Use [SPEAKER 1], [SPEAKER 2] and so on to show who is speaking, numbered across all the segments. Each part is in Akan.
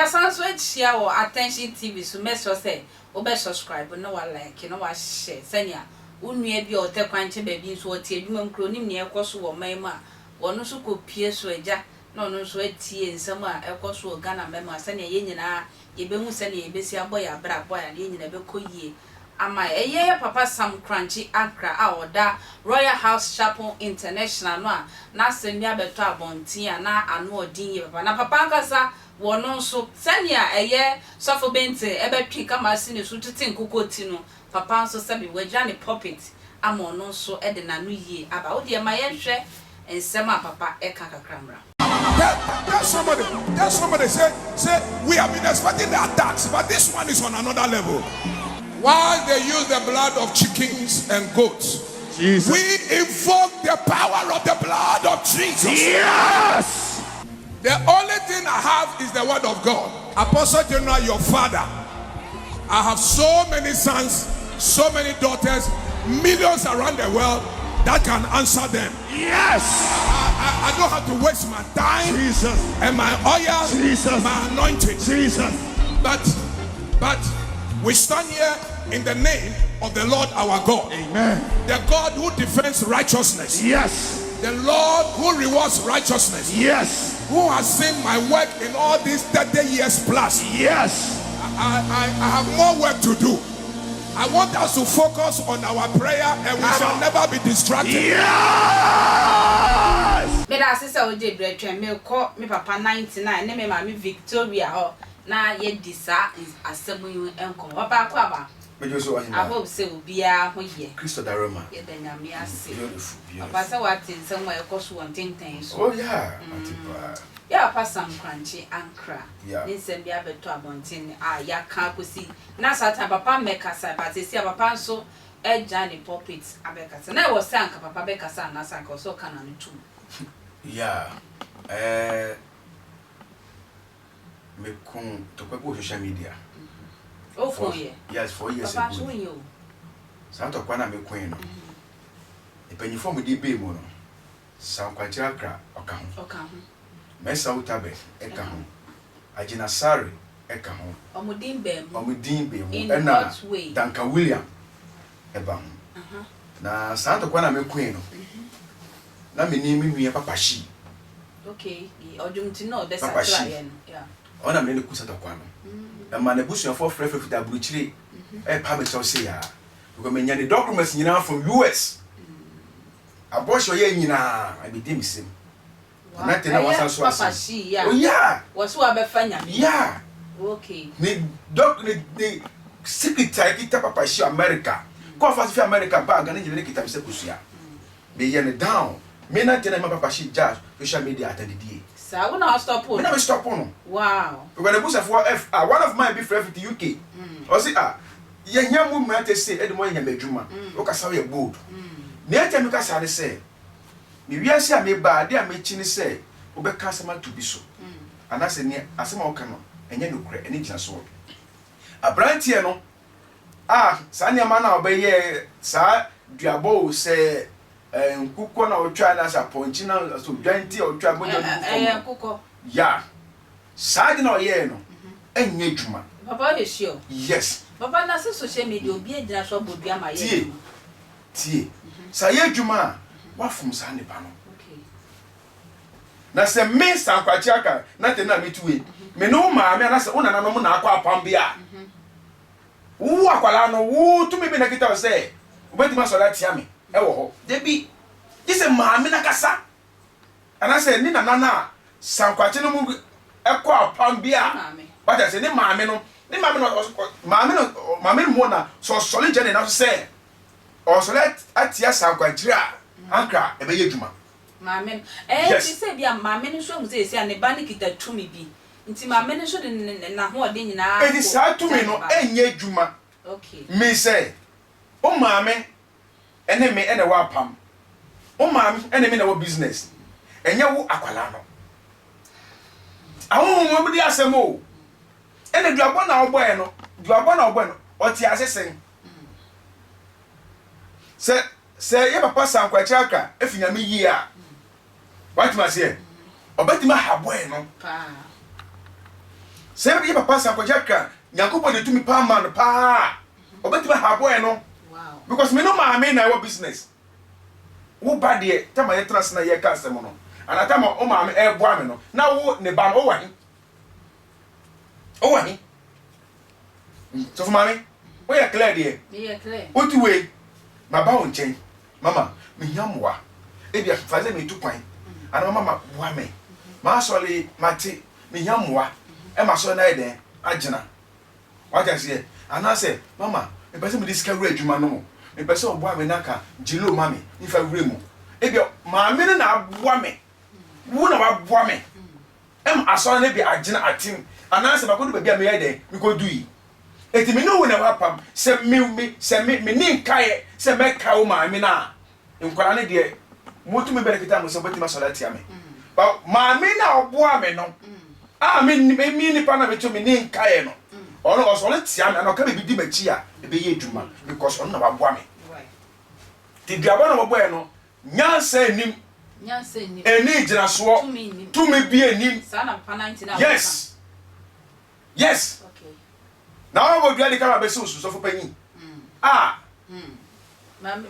[SPEAKER 1] Yeah, sounds like share or attention TV so mess or say obe subscribe no wa like no wa share senya unue bi o te kwanche baby so tie adwuma nkronim ne ekoso wo mema wono so kopie so agya na ono so atie nsam a ekoso Ghana mema senya ye nyina ye behu senya ye besi aboy abra boy ye nyina be koyie ama eye Papa Sam Korankye Ankrah a oda Royal House Chapel International no a na semia beto abontin a na anu odin ye papa na papa nkasa wono so senya eye sofo bente ebetwi kama sine so tete nkokoti no papa nso sabi wagya ne puppet ama ono so ede na no yie aba wo de ma ye hwe ensem a papa eka kakramra.
[SPEAKER 2] Tell somebody say we have been expecting the attacks, but this one is on another level. While they use the blood of chickens and goats, Jesus, we invoke the power of the blood of Jesus.
[SPEAKER 3] Yes.
[SPEAKER 2] The only thing I have is the word of God. Apostle General, your father, I have so many sons, so many daughters, millions around the world that can answer them.
[SPEAKER 3] Yes.
[SPEAKER 2] I don't have to waste my time,
[SPEAKER 3] Jesus,
[SPEAKER 2] and my oil,
[SPEAKER 3] Jesus,
[SPEAKER 2] my anointing.
[SPEAKER 3] Jesus.
[SPEAKER 2] But we stand here in the name of the Lord our God.
[SPEAKER 3] Amen.
[SPEAKER 2] The God who defends righteousness.
[SPEAKER 3] Yes.
[SPEAKER 2] The Lord who rewards righteousness.
[SPEAKER 3] Yes.
[SPEAKER 2] Who has seen my work in all these 30 years plus.
[SPEAKER 3] Yes.
[SPEAKER 2] I have more work to do. I want us to focus on our prayer and we shall never be distracted.
[SPEAKER 3] Yes.
[SPEAKER 1] Me da sister o dey brethren me ko me papa 99 ne me mama Victoria ho na ye disa asemu yu enkom papa kwa ba I hope say obia ho ye
[SPEAKER 4] Christo Daroma
[SPEAKER 1] ye da nyame ase
[SPEAKER 4] beautiful
[SPEAKER 1] papa say what nsem wa ekoso won tenten so
[SPEAKER 4] oh yeah atipa
[SPEAKER 1] yeah Papa Sam Korankye Ankrah
[SPEAKER 4] yeah
[SPEAKER 1] nsem bia beto abonten a ya kan kosi na satan papa mekasa but say papa nso eja ne puppet abekasa na wo sanka papa bekasa na sanka so kana no tu
[SPEAKER 4] yeah me kun to kwa social media
[SPEAKER 1] oh for ye
[SPEAKER 4] yes 4 years
[SPEAKER 1] papa
[SPEAKER 4] ago
[SPEAKER 1] so you
[SPEAKER 4] sa to kwa na me kun no e panifo mo di be mo no Sam Korankye Ankrah oka ho Mesa utabe eka ho Agina Sari eka ho
[SPEAKER 1] omudin be mo
[SPEAKER 4] ena Duncan William eba ho na sa to kwa na me kun no na me ni me nua papa shi
[SPEAKER 1] okay odumti no be sakra ye no yeah
[SPEAKER 4] ona me ne kusa to kwa no e ma na busuafo frefrefu da buruchire e pa me chaw se ya because me nya the documents nyina from US abosho ye nyina abidi misim na tena wasa so
[SPEAKER 1] papa shi yeah
[SPEAKER 4] oh yeah
[SPEAKER 1] waso abefa nyame
[SPEAKER 4] yeah
[SPEAKER 1] okay
[SPEAKER 4] ni doc ni secretary kita papa shi America ko fa fi America ba ga nyina kita se kusua be ye ne down me na tena ma papa shi judge social media atadidie
[SPEAKER 1] sa we na stop
[SPEAKER 4] me na me stop no
[SPEAKER 1] wow
[SPEAKER 4] because the busa for F one of my be friend in the UK o say ye nya mu ma te say edmo nya madwuma o ka sa we bold ne atem ka sa de say me wiase a me ba de a me chi ni say o be ka sama to bi so anase ne asema o ka no enya nokure ene gina so abrantie no sa ne ma na o be ye sa Duabo say nkuko na otwa na sa ponchi na so dwanti otwa bojo
[SPEAKER 1] nkuko
[SPEAKER 4] ya sa de na oye no enye dwuma
[SPEAKER 1] papa dey sure
[SPEAKER 4] yes
[SPEAKER 1] papa na social media obi edina so bodua ma ye
[SPEAKER 4] tie sa ye dwuma wa fum sa ne ba no
[SPEAKER 1] okay
[SPEAKER 4] na se me Sam Korankye Ankrah na te na metuwe me no ma me na se una na no mu na akwa apam bia wo akwala no wo to me be na kita se obedi ma so da tia me e wo ho debi dise ma me na kasa ana se ni na Sam Korankye no mu ekwa apam bia but I say ni ma me no mo na so solid journey na so say o so let atia Sam Korankye Ankrah e be ye dwuma
[SPEAKER 1] mame ti se bia mame no so mu se sia ne ba ne kita tumi bi nti mame no so de na ho ode nyina
[SPEAKER 4] e di sa tumi no enye dwuma
[SPEAKER 1] okay
[SPEAKER 4] me say o mame ene me ene wa pam o mame ene me na wo business enye wo akwala no awu mo bi asemo ene Duabo na oboy no o ti asesen se ye papa Sam Korankye Ankrah efinya me yi a what ma say obatima haboy no Say be papa Sam Korankye Ankrah Nyankopon dey to me pa man pa obetime ha boy no
[SPEAKER 1] wow
[SPEAKER 4] because me no ma me na our business wo ba de tama ye trans na ye ka asem no ana tama o ma me e boa me no na wo ne ba no o wa hi so for mami we are clear there
[SPEAKER 1] me are clear
[SPEAKER 4] what way ma ba on chen mama me hiamoa e bia faze me tu kwan ana mama boa me ma sole mate me hiamoa e ma so na e den agina what I say ana say mama e pese me discover adwuma no me pese oboa me naka jilo mami ifa wure mu e bia ma me na aboa me wo na wa boa me em aso na bia agina atim ana say makodu ba bia me yede me ko dui eti me no wo na wa pam se me ni nkae se me ka wo ma me na nkwara ne de motu me berekita mo se beti ma solati ame ba ma me na oboa me no me ni pa na me to me ni nkae no ono osolati ame na ka be di machi a e be ye dwuma because ono na wa boa me right ti Duabo na boa no nyansa nim eni jira so to me bi enim
[SPEAKER 1] sana pa 99
[SPEAKER 4] yes okay now we go dey come abesu so for panyi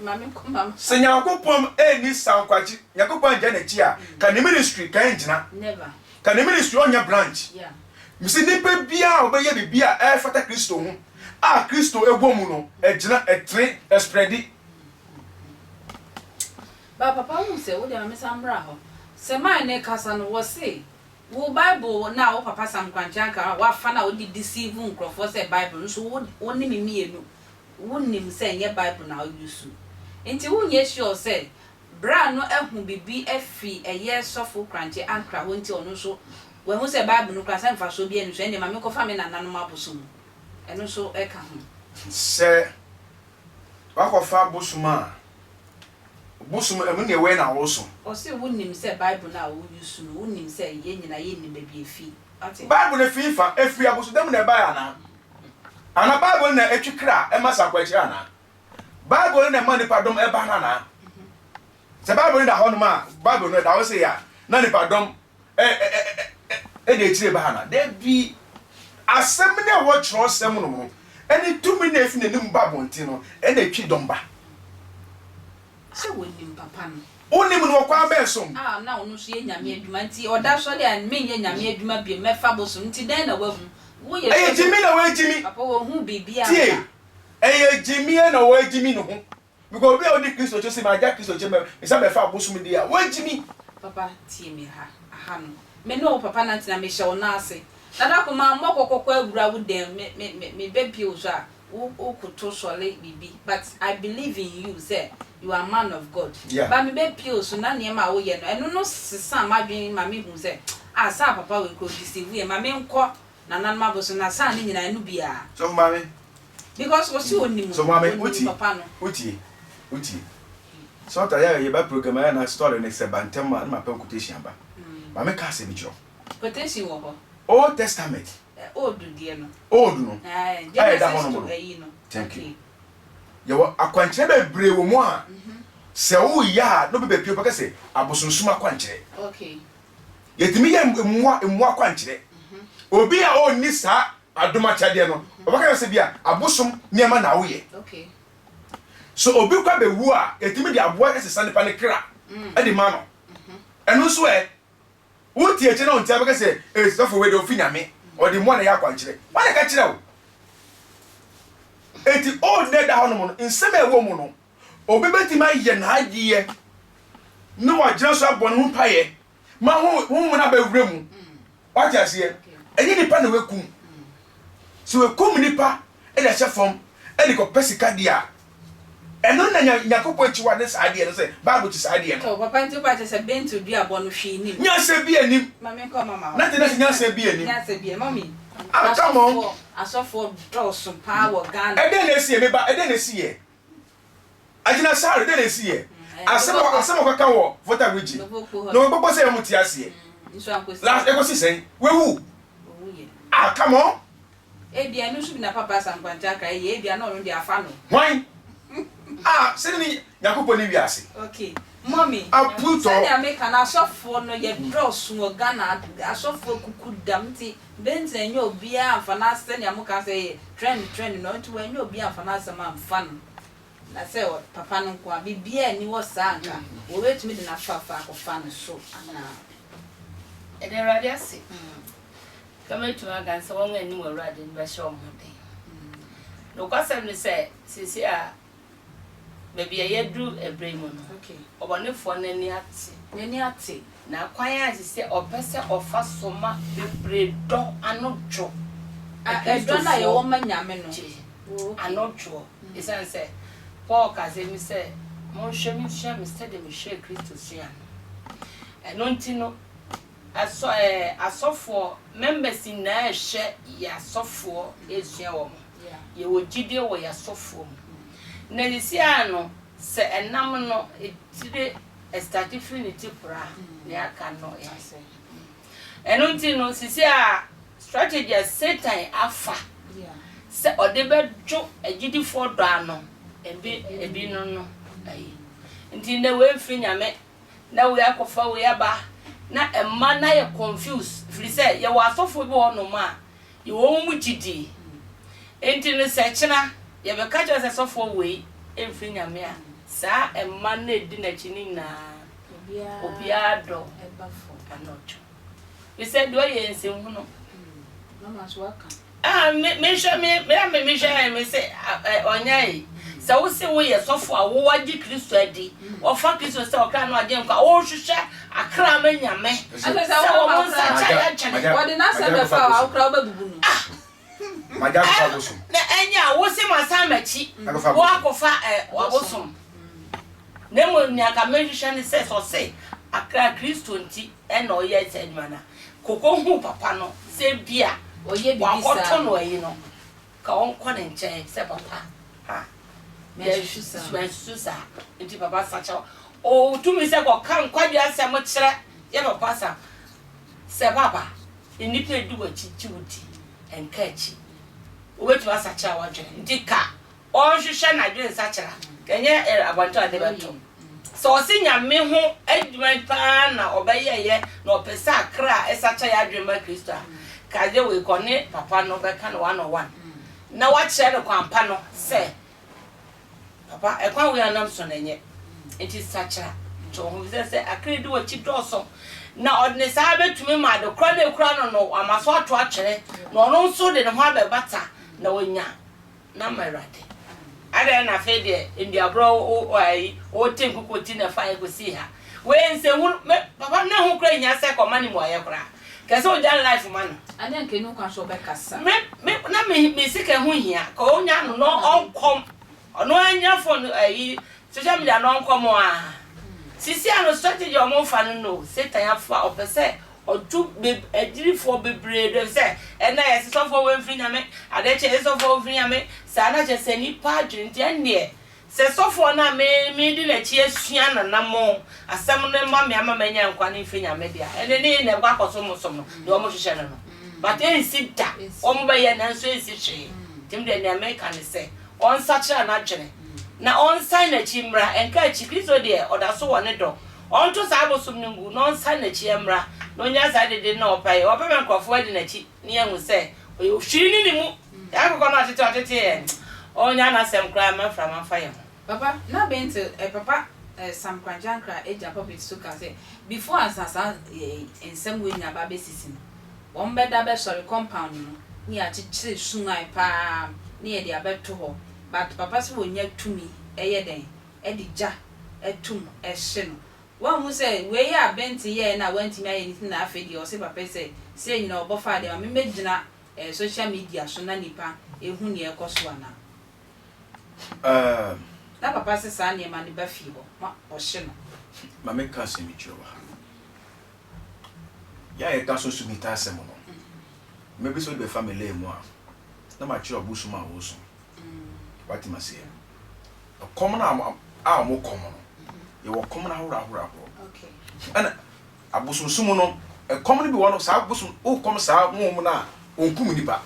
[SPEAKER 1] mami kuma
[SPEAKER 4] se Nyankopon eni sankwachi Nyankopon je na chi a ka ne ministry kan gina
[SPEAKER 1] never
[SPEAKER 4] ka ne ministry onya branch
[SPEAKER 1] yeah
[SPEAKER 4] misi nipa bia obeye bibia e fata Kristo hu Kristo egwomu no e gina e tre e spreadi
[SPEAKER 1] ba papa wo se wo de mami sambra ho se mai ne kasa no wo se wo Bible na wo papa Sam Korankye Ankrah wa fa na wo di deceive nkrofo se Bible so wo ni mienu wo nim se nye Bible na wo use enti wo nye sure se bra no ehu bibi efi eye sofo Korankye Ankrah wo enti ono so we hu se Bible no klasa mfa so bi enu so ene mami ko fa me na nanu maboso mu eno so e ka ho
[SPEAKER 4] se wa ko fa bosuma bosuma emu ne we na wo so
[SPEAKER 1] o se wo nim se Bible na wo use no wo nim se ye nyina ye nim ba bi efi ati
[SPEAKER 4] Bible ne fifa efi aboso dem na ba ya na ana Bible na etwikra e ma Sankwachi ana Bible na ma nipa dom e ba na se Bible da ho no ma Bible no da wo se ya na nipa dom de tire ba na de bi asem ne wo chro sem no mo eni tumi na efi na nim ba bonti no e na twi dom ba
[SPEAKER 1] se wo nim papa no
[SPEAKER 4] onim no kwa be som
[SPEAKER 1] na ono so ye nyame adwuma nti oda so de an menye nyame adwuma bi mefa bosom nti den na wahu wo ye
[SPEAKER 4] jimi na wa jimi
[SPEAKER 1] papa wo hu bibia
[SPEAKER 4] tie jimi na wa jimi no ho because be odi Kristo cho se ma ja Kristo che me sa be fa bosom di a wa jimi
[SPEAKER 1] papa tie me ha no me no papa na ntina me hye wo na ase dada ko ma mokokoko agura wo dem me bebi o so a wo kuto sole bibi but I believe in you say you are man of God but me bebi o so na ne ma wo ye no eno no sesa madwen ma me hu say sa papa we ko deceive ye ma me nko na nan ma bo so na sa ne nyina enu bia
[SPEAKER 4] so mama
[SPEAKER 1] because we see onim
[SPEAKER 4] so mama
[SPEAKER 1] papa no
[SPEAKER 4] uti so ta ya ye ba program ya na story ne se bantem ma na pa quotation ba ma me ka se bi jo
[SPEAKER 1] quotation wo ho
[SPEAKER 4] Old Testament
[SPEAKER 1] old die no
[SPEAKER 4] old no
[SPEAKER 1] da hono no
[SPEAKER 4] thank you yo akwankyere be bre wo mu a se wo ya no be pio pa se abosonsuma akwankyere
[SPEAKER 1] okay
[SPEAKER 4] yetimi ye emu akwankyere obi a onni sa adoma chade no obaka se bia abosom niema na wo ye
[SPEAKER 1] okay
[SPEAKER 4] so obi kwa be wu a yetimi di aboa esesa ne pa ne kra e di ma no eno so Uti eche na unti abaka se sofo we do finyame o di mo na ya kwankire wa na ka kire o eti old dead ha no mo nsem e wo mu no obebeti ma ye na agiye no wa jira so abon hu paye ma hu na ba wure mu wa ja se enyi nipa na we kum so we kum nipa e da chefom e di ko pesika dia eno na Nyankopon echiwa ne saade no se Bible ti saade no
[SPEAKER 1] papa nti pa se bento Duabo no hwe nim
[SPEAKER 4] nyase bi anim
[SPEAKER 1] mama ko mama
[SPEAKER 4] na te na nyase bi anim
[SPEAKER 1] nyase bi mami
[SPEAKER 4] come on
[SPEAKER 1] asofo doso power Ghana
[SPEAKER 4] eden na sie me ba eden na sie agina sare eden na sie asemo kaka wo voter wiji no gbogbo se mu ti asie last ekosi sen wewu come on
[SPEAKER 1] bia no su bi na papa Sam Korankye Ankrah bia no no dia afa no
[SPEAKER 4] why se ni Nyankopon ni wiase
[SPEAKER 1] okay Mommy,
[SPEAKER 4] aputo
[SPEAKER 1] say make an asofo no ye dross wo Ghana asofo kuku damti benze nyo bia amfana se ne amuka say trend no nti wanyo bia amfana se ma mfan na say papa no kwa bibia ni wo sanka wo wetumi de na fafa akofan so ana
[SPEAKER 3] e de radio se kama tu aga se won ani wo radio ni ba show mo den no kwasem ni say sisi a baby yedu ebremu no
[SPEAKER 1] okay
[SPEAKER 3] obonefo nani ate na kwan a se opese ofa soma bebredo anodwo
[SPEAKER 1] edwo na ye wo manyame no
[SPEAKER 3] anodwo isan se Paul kaze mi se mon hwemi hwem Mr. de mi hwe Kristo sia eno ntino asofo members na hwe ya asofo esua wo ye wo gide wo ya asofo na lisia no se enam no etire estatifrinity pra ne aka no ya se eno ntino sisi a strategy Satan afa se odebedwo agidi for do ano ebi no ayi nti na we mfiri nyame na we akofa we aba na emma na ye confuse firi se ye wa asofo bi wono ma ye wo mu gidi nti no se kina ye be ka jo se sofo we emfiri nyame a sa emma na edi na chini na obia do
[SPEAKER 1] ebafo
[SPEAKER 3] anocho we said do ye nsem hu no
[SPEAKER 1] mama so aka
[SPEAKER 3] me share me say onyai sa wo se wo ye sofo a wo wagi Kristo adi o fa Kristo se o kra no ade nka o hwehwe akra manyame
[SPEAKER 1] asa wo sa
[SPEAKER 3] ya chene
[SPEAKER 1] wo de na se be fa o kra o babubu no
[SPEAKER 4] maja fa bosom
[SPEAKER 3] na enya wo se masa machi wo akofa wo bosom na mo nya ka me hwehwe ne se so se akra Kristo nti e na o ye tsedmana koko hu papa no se bia
[SPEAKER 1] oye bibisa
[SPEAKER 3] wa koto no ayi no ka on kɔ ne nkyɛn se papa ha Mesusa nti papa sacha o tumi se ko kan kwadua asem kyerɛ ye papa sa se baba enipa edu wachichi wuti enka achi o wetu asacha wadwene nti ka o hwehwɛ na dwen sacha kenye abanto ade beto so si nyame ho adwuma pa na obeyeye na opesa akra esacha ya dwen ma Kristo ka je we kɔne papa no bɛka no 101 na wa kyerɛ ne kwampa no se papa ekwa we anam so nenye enti sacha to hu se akredi wachi doso na odne sa betumi ma de kra de kra no amaso ato akyere na ono nso de ne ho abebata na wonya na marade ada na fe de ndiabro o tenkukoti na fa egosi ha we nse hu papa na hu kra nya se komani mo aye kra kese o jan life man
[SPEAKER 1] ani anke nu kwa so be kasa
[SPEAKER 3] me sike hu hia ko onya no onkom ono anya phone social media no onkom a sisi ano strategy o mo fa no Satan afa opese oju ejiri fo bebre de se na yes so fo we mfiri nyame ade che so fo mfiri nyame sa na che se ni pa dwenti ane se so fo na me di na chi asua na namo asem ne ma me ama manya nkwa ne mfiri nyame dia ene ne na gwa koso mo som no de o mo hwehwe no but en sida o mo be ye na nso esi hwe tim de ne America ne se on sacha na dwene na on sign na chimra enka chi Kristo de oda so wone do on to sa bosom ngu no on sign na chimra no nya sa de na opai o be menkofo de na chi ne hu se o hwiri ni mu ya ko na atete onya na sem kra ma fra ma fa ye
[SPEAKER 1] papa na bento papa Sam Korankye Ankrah eja public so ka say before asasa ensem we nya ba besisi no won be da be sorry compound no ni a chichire sunai pa ni e de abeto ho but papa se wonya tumi eye den e di ja etum e hye no wa mu say we ya benti ye na wanti me ayi na afedi o se papa say nyina obofa de ma me megina social media so na nipa ehu ne e koso ana na papa se sa ne ma ne ba fi ho ma o hye no
[SPEAKER 4] ma me ka se mi chowa ya e ka so su mi ta se mo no me bi so be family mu a na ma chi obusu ma wo so what you must say a common a mo common you will common hura
[SPEAKER 1] okay
[SPEAKER 4] and abusu sumu no a common be one of sa abusu o come sa mo na onkum nipa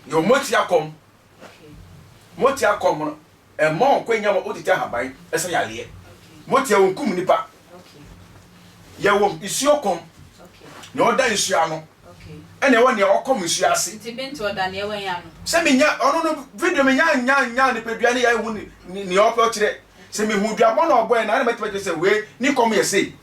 [SPEAKER 4] your motia come
[SPEAKER 1] okay
[SPEAKER 4] motia come e mo kwenya mo odita haban esa yale Moti ya unkum nipa.
[SPEAKER 1] Okay.
[SPEAKER 4] Ya wom isuo kom.
[SPEAKER 1] Okay.
[SPEAKER 4] Na oda isuo ano.
[SPEAKER 1] Okay.
[SPEAKER 4] Ene wo ne okom isuo ase.
[SPEAKER 1] Nti bento oda ne wen ya no.
[SPEAKER 4] Se me nya ono no video me nya ne peduane ya hu ni opo kire. Se me hu duabo na oboy na meti se we ni kom ye sei.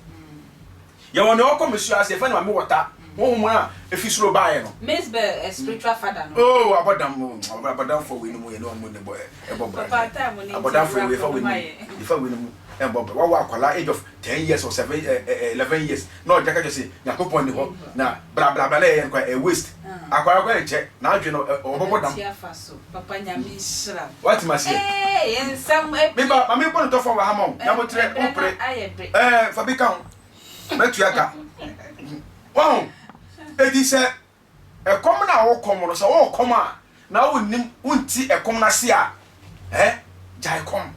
[SPEAKER 4] Ya wo ne okom isuo ase fa na me wota. Wo hu na efisuro baaye no.
[SPEAKER 1] Mzbel spiritual father no.
[SPEAKER 4] Oh, abodam for we no mo ye no mo ne boy e bobo.
[SPEAKER 1] Papa time ni.
[SPEAKER 4] Abodam for we fa we no. Ifa we no e bobo. Wa akwala age of 10 years or 11 years. No jaka just say yakopon ni ho na bra na e kwa e waste. Akwala kwa eche na adwe no obobodam.
[SPEAKER 1] Papa nyami shira.
[SPEAKER 4] What must say?
[SPEAKER 1] Eh, ensam e.
[SPEAKER 4] Me ba mami pon to for wa hamon. Na mo tre o pre. Fa bi kan. Metu aka. Wow. Edi se ekom na wo kom no so wo kom a na wo nim unti ekom na se a jai kom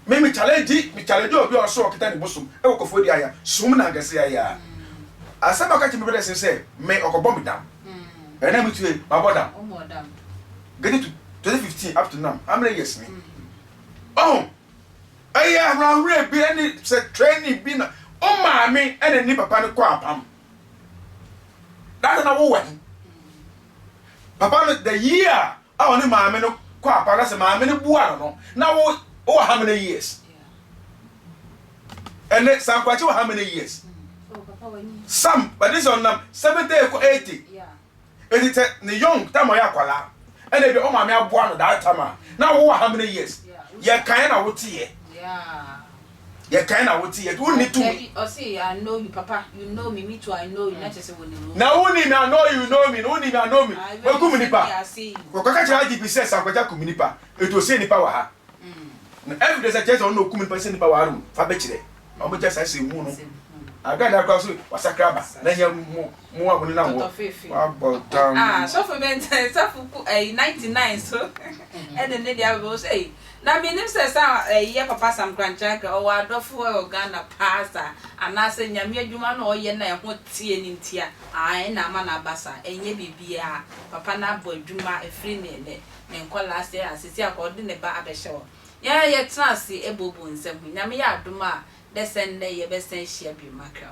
[SPEAKER 4] me challenge obi o so okita ni bosum e wo kofo di aya sum na gase aya asaba ka chimi bele se me okobom mi dam na mi tue ma bodam
[SPEAKER 1] o modam
[SPEAKER 4] get it to 2015 up to now how many years me oh aya na hure bi any se training bi na o ma me ene ni papa ni kwa apam. That's not what Papa, the year I only my men quite that's my many buano. Now, how many years? And let's some quite how many years? Some, but this on them 70 or 80.
[SPEAKER 1] Yeah.
[SPEAKER 4] And it's the young Tamoyakola. And they be on my buano that time. Now, how many years? Yeah, kind of what here.
[SPEAKER 1] Yeah.
[SPEAKER 4] You kind of what you don't need to.
[SPEAKER 1] Or say, I know you, Papa. You know me, me too. I know you. Not just when you.
[SPEAKER 4] Now, only me, I know you know me. Only me, I know me. Well, come in,
[SPEAKER 1] I see.
[SPEAKER 4] Wakakacha IGP says, I got communipa. It was saying the power. Every day, I just don't know coming person power room. Fabetche. I'm just I say, Moon. I got that cross was a crab. Then you more than now.
[SPEAKER 1] So for men, so for 99, so. And then they will say. Na me nim se sa ye Papa Sam Korankye Ankrah o adofo o Ghana pastor anase nyame adwuma na o ye na e ho tie ni ntia ai na ma na basa enye bibia papa na abo adwuma efri ne nkola se asisi akodi ne ba abehye wo ye trans ebobo nsem nyame ya adoma de sen ne ye besen hia bi makra